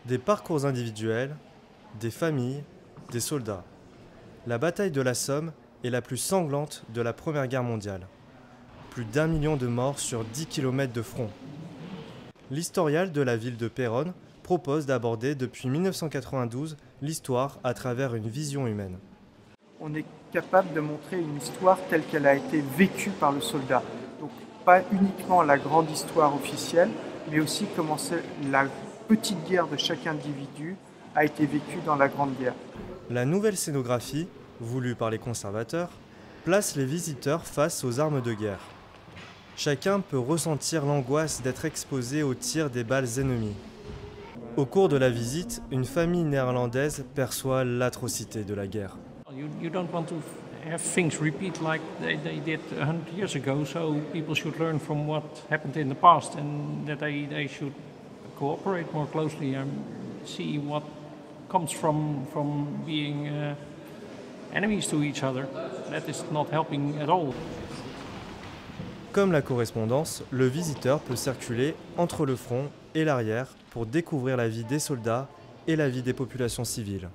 Des parcours individuels, des familles, des soldats. La bataille de la Somme est la plus sanglante de la Première Guerre mondiale. Plus d'1 million de morts sur 10 km de front. L'historial de la ville de Péronne propose d'aborder depuis 1992 l'histoire à travers une vision humaine. On est capable de montrer une histoire telle qu'elle a été vécue par le soldat. Donc pas uniquement la grande histoire officielle, mais aussi comment la petite guerre de chaque individu a été vécue dans la Grande Guerre. La nouvelle scénographie, voulue par les conservateurs, place les visiteurs face aux armes de guerre. Chacun peut ressentir l'angoisse d'être exposé aux tirs des balles ennemies. Au cours de la visite, une famille néerlandaise perçoit l'atrocité de la guerre. You don't want to have things repeat like they did 100 years ago, so people should learn from what happened in the past and that they should cooperate more closely and see what comes from being enemies to each other. That is not helping at all. Comme la correspondance, le visiteur peut circuler entre le front et l'arrière pour découvrir la vie des soldats et la vie des populations civiles.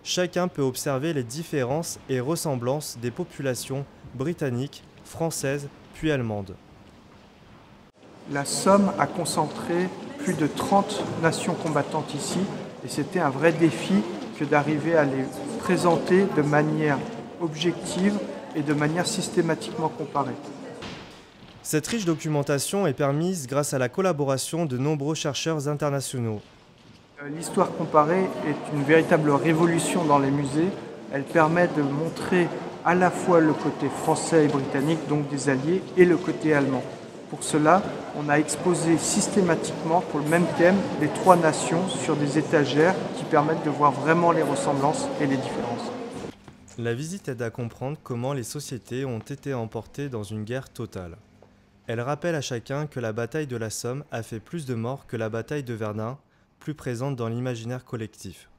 Chacun peut observer les différences et ressemblances des populations britanniques, françaises puis allemandes. La Somme a concentré plus de 30 nations combattantes ici et c'était un vrai défi que d'arriver à les présenter de manière objective et de manière systématiquement comparée. Cette riche documentation est permise grâce à la collaboration de nombreux chercheurs internationaux. L'histoire comparée est une véritable révolution dans les musées. Elle permet de montrer à la fois le côté français et britannique, donc des alliés, et le côté allemand. Pour cela, on a exposé systématiquement pour le même thème les trois nations sur des étagères qui permettent de voir vraiment les ressemblances et les différences. La visite aide à comprendre comment les sociétés ont été emportées dans une guerre totale. Elle rappelle à chacun que la bataille de la Somme a fait plus de morts que la bataille de Verdun, plus présente dans l'imaginaire collectif.